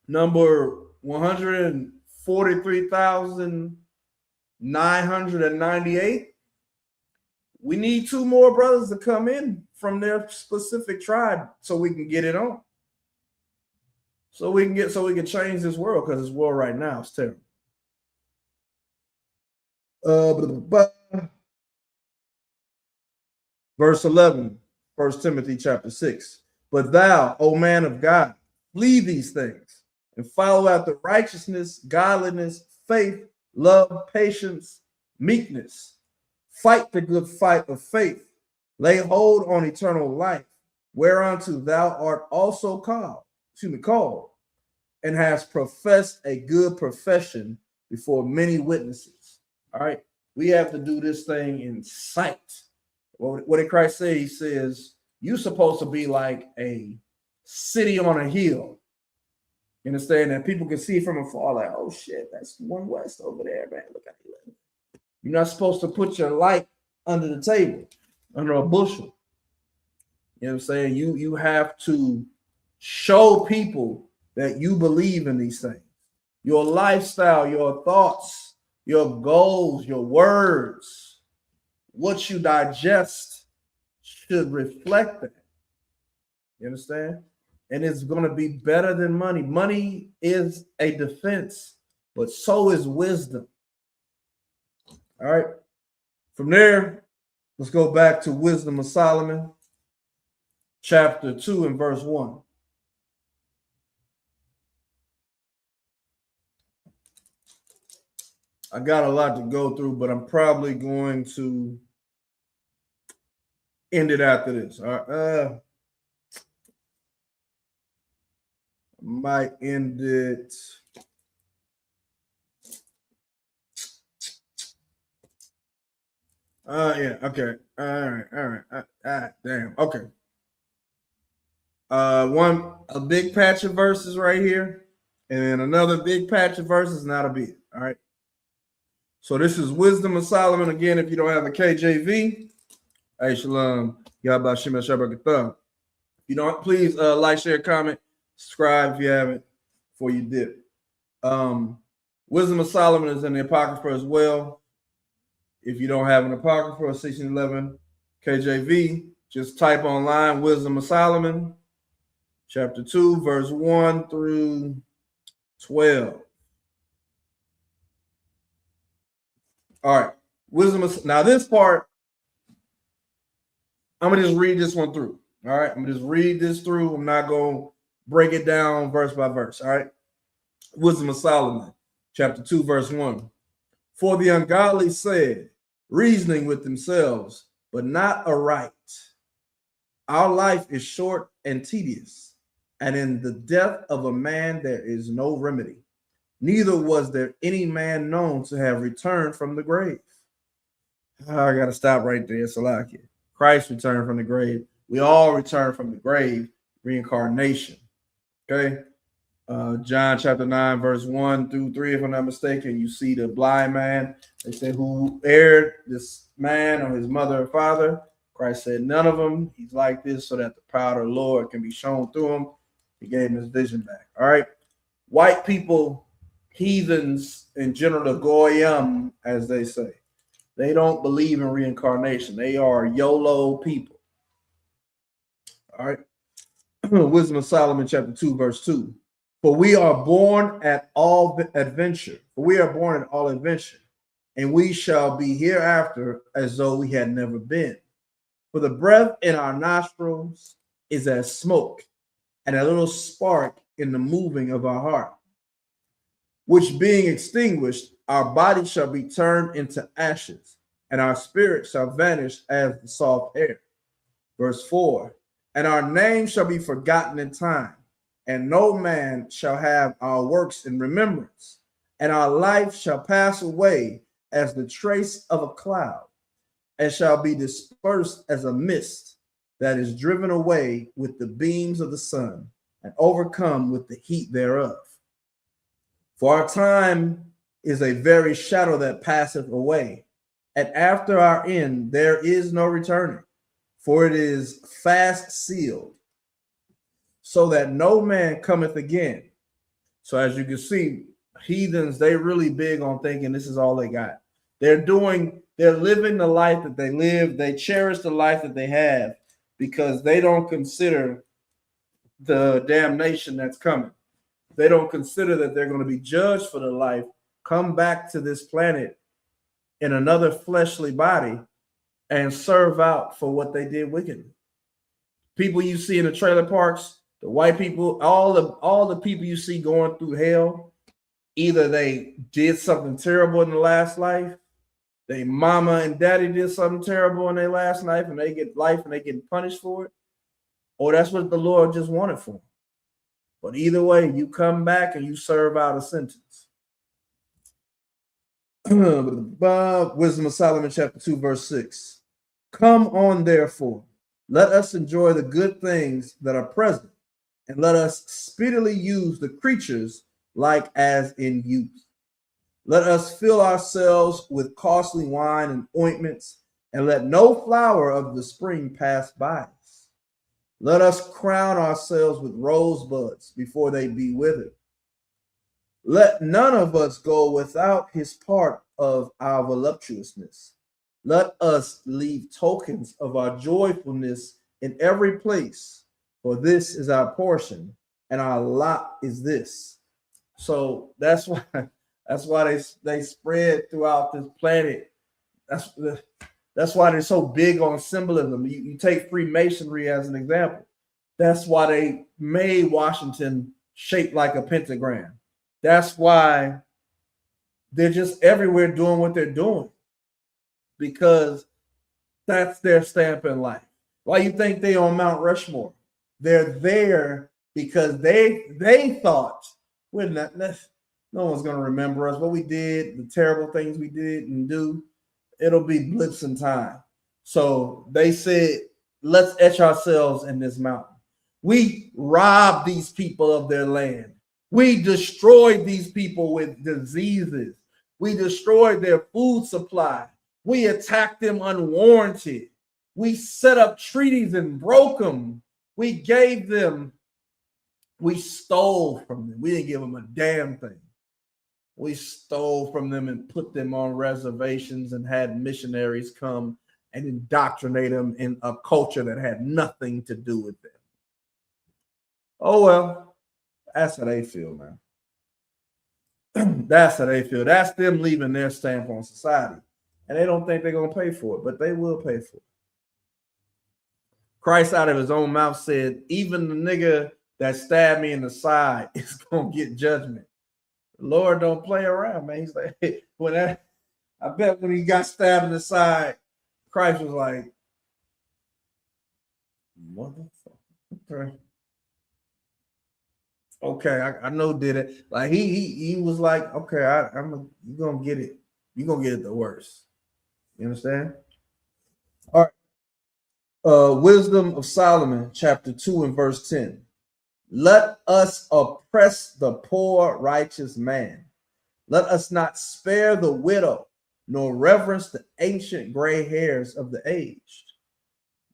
[SPEAKER 1] number 143,998, we need two more brothers to come in from their specific tribe so we can get it on. So we can change this world, because this world right now is terrible. Verse 11, 1 Timothy chapter 6. But thou, O man of God, flee these things and follow after righteousness, godliness, faith, love, patience, meekness. Fight the good fight of faith. Lay hold on eternal life, whereunto thou art also called, and hast professed a good profession before many witnesses. All right. We have to do this thing in sight. What did Christ say? He says, you're supposed to be like a city on a hill. You understand? That people can see from afar, like, oh shit, that's One West over there, man. Look at it. You're not supposed to put your light under the table, under a bushel. You know what I'm saying? You have to show people that you believe in these things. Your lifestyle, your thoughts, your goals, your words, what you digest should reflect that. You understand? And it's going to be better than money. Money is a defense, but so is wisdom. All right. From there, let's go back to Wisdom of Solomon, chapter 2 and verse 1. I got a lot to go through, but I'm probably going to end it after this. All right. Might end it. Yeah. Okay. All right. Damn. Okay. A big patch of verses right here, and then another big patch of verses, and that'll be it. All right. So this is Wisdom of Solomon. Again, if you don't have a KJV, hey, shalom. Yahba Shema Shabbat. If you don't, please like, share, comment, subscribe if you haven't before you dip. Wisdom of Solomon is in the Apocrypha as well. If you don't have an Apocrypha or 1611 KJV, just type online Wisdom of Solomon, chapter 2, verse 1 through 12. All right. Now this part, I'm going to just read this one through. All right. I'm going to just read this through. I'm not going to break it down verse by verse. All right. Wisdom of Solomon, chapter 2, verse 1. For the ungodly said, reasoning with themselves, but not aright. Our life is short and tedious, and in the death of a man there is no remedy. Neither was there any man known to have returned from the grave. I got to stop right there. Salakia. Christ returned from the grave. We all return from the grave, reincarnation. Okay. John chapter 9, verse 1 through 3, if I'm not mistaken, you see the blind man. They said, who erred, this man or his mother or father? Christ said, none of them. He's like this so that the power of the Lord can be shown through him. He gave him his vision back. All right. White people, heathens in general, the goyim, as they say, they don't believe in reincarnation. They are YOLO people. All right. Wisdom of Solomon, chapter 2, verse 2. For we are born at all adventure. For we are born at all adventure, and we shall be hereafter as though we had never been. For the breath in our nostrils is as smoke, and a little spark in the moving of our heart, which being extinguished, our body shall be turned into ashes, and our spirit shall vanish as the soft air. Verse 4. And our name shall be forgotten in time, and no man shall have our works in remembrance, and our life shall pass away as the trace of a cloud, and shall be dispersed as a mist that is driven away with the beams of the sun, and overcome with the heat thereof. For our time is a very shadow that passeth away, and after our end there is no returning, for it is fast sealed, so that no man cometh again. So as you can see, heathens, they really big on thinking this is all they got. They're living the life that they live. They cherish the life that they have because they don't consider the damnation that's coming. They don't consider that they're going to be judged for their life, come back to this planet in another fleshly body and serve out for what they did wickedly. People you see in the trailer parks, the white people, all the people you see going through hell, either they did something terrible in the last life, their mama and daddy did something terrible in their last life, and they get life and they get punished for it, or that's what the Lord just wanted for them. But either way, you come back and you serve out a sentence. Wisdom of Solomon, chapter 2, verse 6. Come on, therefore, let us enjoy the good things that are present, and let us speedily use the creatures like as in youth. Let us fill ourselves with costly wine and ointments, and let no flower of the spring pass by us. Let us crown ourselves with rosebuds before they be withered. Let none of us go without his part of our voluptuousness. Let us leave tokens of our joyfulness in every place, for this is our portion, and our lot is this. So that's why they spread throughout this planet. That's why they're so big on symbolism. You take Freemasonry as an example. That's why they made Washington shaped like a pentagram. That's why they're just everywhere doing what they're doing, because that's their stamp in life. Why you think they on Mount Rushmore? They're there because they thought no one's going to remember us, what we did, the terrible things we did and do. It'll be blips in time. So they said, let's etch ourselves in this mountain. We robbed these people of their land. We destroyed these people with diseases. We destroyed their food supply. We attacked them unwarranted. We set up treaties and broke them. We stole from them. We didn't give them a damn thing. We stole from them and put them on reservations and had missionaries come and indoctrinate them in a culture that had nothing to do with them. Oh, well, that's how they feel, man. That's how they feel. That's them leaving their stamp on society. And they don't think they're going to pay for it, but they will pay for it. Christ out of his own mouth said, even the nigga that stabbed me in the side is going to get judgment. The Lord don't play around, man. He's like, I bet when he got stabbed in the side, Christ was like, motherfucker. Okay, I know did it. Like he was like, okay, you're gonna get it. You're gonna get it the worst. You understand? All right. Wisdom of Solomon, chapter 2 and verse 10. Let us oppress the poor righteous man. Let us not spare the widow, nor reverence the ancient gray hairs of the aged.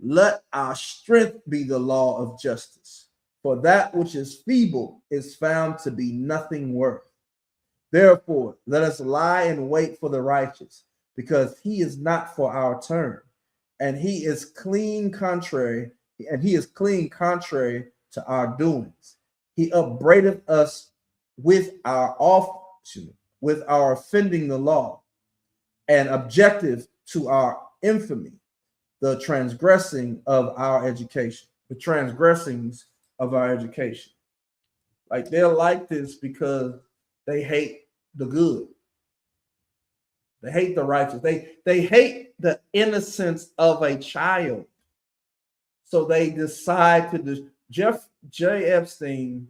[SPEAKER 1] Let our strength be the law of justice. For that which is feeble is found to be nothing worth. Therefore, let us lie in wait for the righteous, because he is not for our turn, and he is clean contrary to our doings. He upbraideth us with our offending the law, and objective to our infamy, the transgressing of our education, the transgressings of our education. Like they're like this because they hate the good. They hate the righteous. They hate the innocence of a child. So they decide to J. Epstein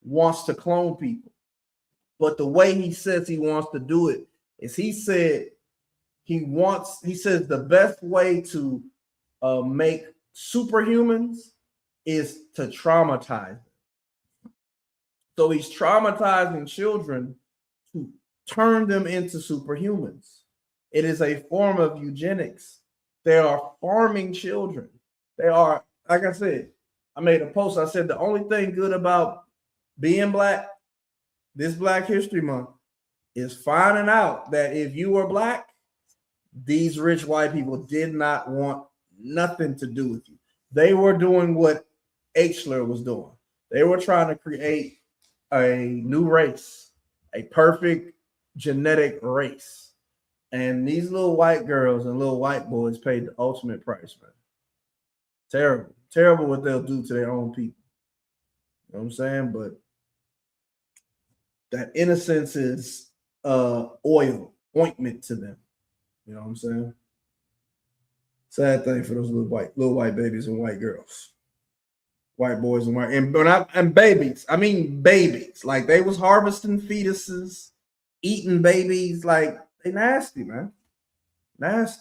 [SPEAKER 1] wants to clone people. But the way he says he wants to do it is he says the best way to make superhumans is to traumatize them. So he's traumatizing children to turn them into superhumans. It is a form of eugenics. They are farming children. They are, like I said, I made a post. I said the only thing good about being black, this Black History Month, is finding out that if you were black, these rich white people did not want nothing to do with you. They were doing what Eichler was doing. They were trying to create a new race, a perfect genetic race. And these little white girls and little white boys paid the ultimate price, man. Terrible. Terrible what they'll do to their own people. You know what I'm saying? But that innocence is ointment to them. You know what I'm saying? Sad thing for those little white babies and white girls. White boys and white and babies. I mean babies. Like they was harvesting fetuses, eating babies. Like they nasty, man. Nasty.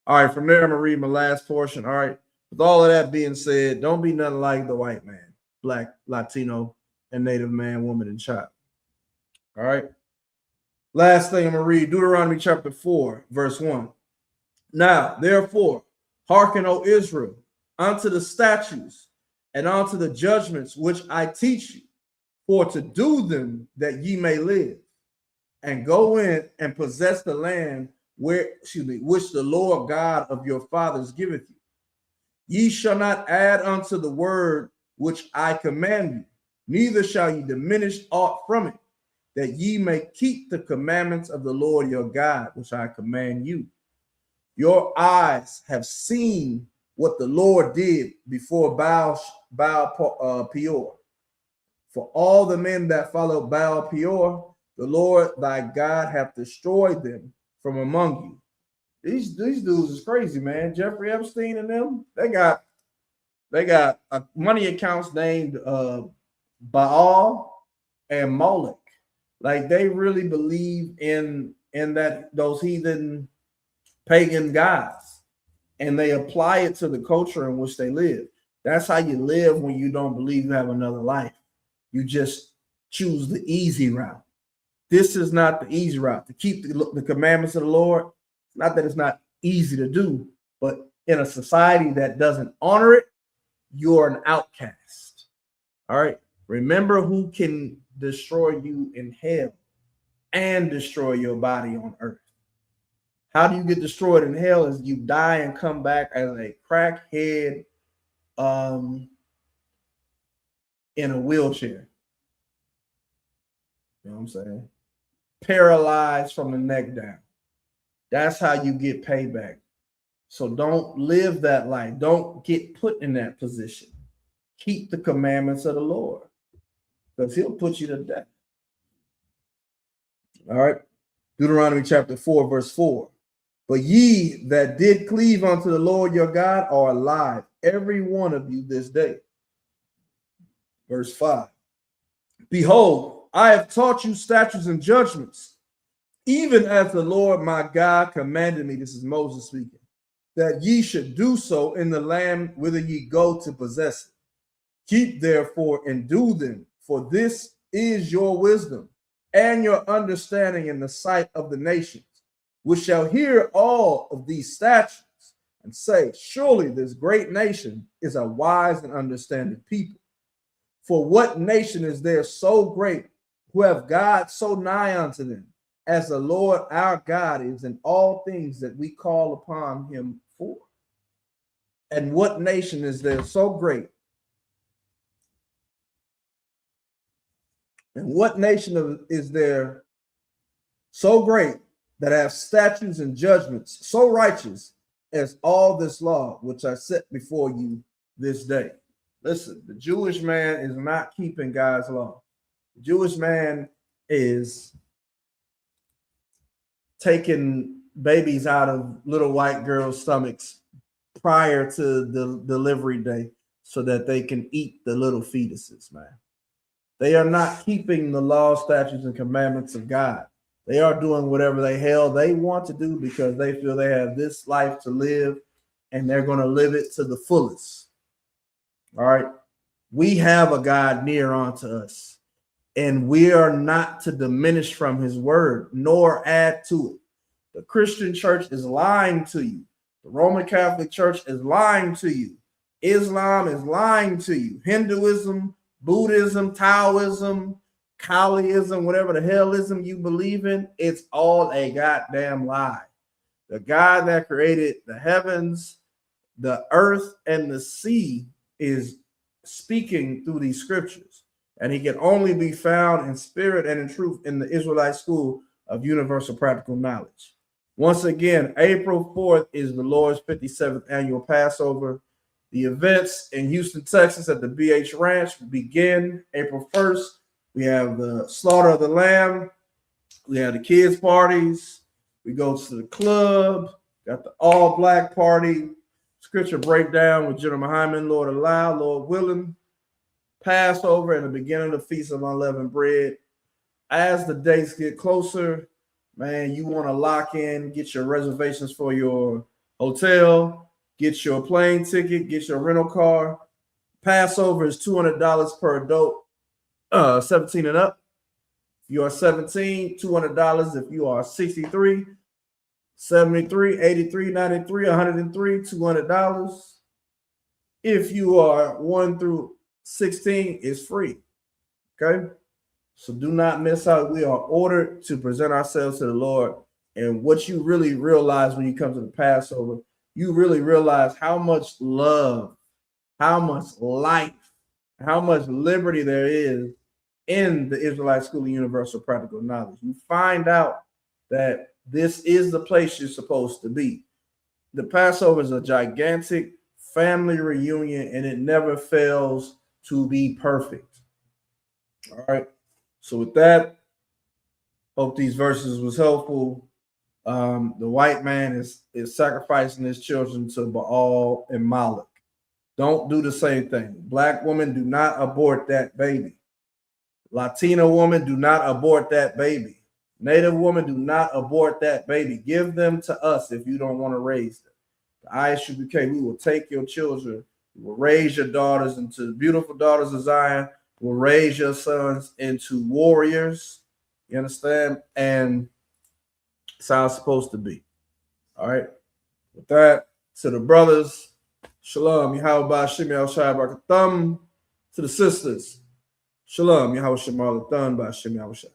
[SPEAKER 1] All right, from there, I'm gonna read my last portion. All right. With all of that being said, don't be nothing like the white man, black, Latino, and Native man, woman, and child. All right. Last thing I'm gonna read, Deuteronomy chapter 4, verse 1. Now, therefore, hearken, O Israel, unto the statutes and unto the judgments which I teach you, for to do them that ye may live, and go in and possess the land which the Lord God of your fathers giveth you. Ye shall not add unto the word which I command you, neither shall ye diminish aught from it, that ye may keep the commandments of the Lord your God, which I command you. Your eyes have seen what the Lord did before Baal Peor. For all the men that followed Baal Peor, the Lord thy God hath destroyed them from among you. These dudes is crazy, man. Jeffrey Epstein and them, they got money accounts named Baal and Molech. Like they really believe in that those heathen pagan gods, and they apply it to the culture in which they live. That's how you live when you don't believe you have another life. You just choose the easy route. This is not the easy route. To keep the commandments of the Lord, not that it's not easy to do, but in a society that doesn't honor it, you're an outcast. All right. Remember who can destroy you in hell and destroy your body on earth. How do you get destroyed in hell? Is you die and come back as a crackhead in a wheelchair. You know what I'm saying? Paralyzed from the neck down. That's how you get payback. So don't live that life. Don't get put in that position. Keep the commandments of the Lord, because he'll put you to death. All right. Deuteronomy chapter 4, verse 4. But ye that did cleave unto the Lord your God are alive, every one of you this day. Verse 5. Behold, I have taught you statutes and judgments, even as the Lord my God commanded me. This is Moses speaking. That ye should do so in the land whither ye go to possess it. Keep therefore and do them, for this is your wisdom and your understanding in the sight of the nations, which shall hear all of these statutes and say, surely this great nation is a wise and understanding people. For what nation is there so great, who have God so nigh unto them, as the Lord our God is in all things that we call upon him for? And what nation is there so great? And what nation is there so great that have statutes and judgments so righteous as all this law which I set before you this day? Listen, the Jewish man is not keeping God's law. The Jewish man is taking babies out of little white girls' stomachs prior to the delivery day so that they can eat the little fetuses, man. They are not keeping the law, statutes, and commandments of God. They are doing whatever they want to do because they feel they have this life to live and they're going to live it to the fullest. All right. We have a God near unto us. And we are not to diminish from his word, nor add to it. The Christian church is lying to you. The Roman Catholic Church is lying to you. Islam is lying to you. Hinduism, Buddhism, Taoism, Kaliism, whatever the hellism you believe in, it's all a goddamn lie. The God that created the heavens, the earth, and the sea is speaking through these scriptures. And he can only be found in spirit and in truth in the Israelite School of Universal Practical Knowledge. Once again, April 4th is the Lord's 57th annual Passover. The events in Houston, Texas at the BH Ranch begin April 1st. We have the slaughter of the lamb. We have the kids' parties. We go to the club. Got the all-black party. Scripture breakdown with General Hyman, Lord allow, Lord willing. Passover and the beginning of the Feast of Unleavened Bread. As the dates get closer, man, you want to lock in, get your reservations for your hotel, get your plane ticket, get your rental car. Passover is $200 per adult, 17 and up. If you are 17, $200. If you are 63, 73, 83, 93, 103, $200. If you are 1 through 16, it's free. Okay? So do not miss out. We are ordered to present ourselves to the Lord. And what you really realize when you come to the Passover, you really realize how much love, how much life, how much liberty there is in the Israelite School of Universal Practical Knowledge. You find out that this is the place you're supposed to be. The Passover is a gigantic family reunion, and it never fails to be perfect. All right. So with that, hope these verses was helpful. The white man is sacrificing his children to Baal and Moloch. Don't do the same thing. Black women, do not abort that baby. Latina woman, do not abort that baby. Native woman, do not abort that baby. Give them to us if you don't want to raise them. The ISUBK, we will take your children. We will raise your daughters into beautiful daughters of Zion. We'll raise your sons into warriors. You understand? And it's how it's supposed to be. All right. With that, to the brothers, Shalom, Yahweh Shem Yahushua Barakatham. To the sisters, Shalom, Yahweh Shem Alatham, Shem Yahushua.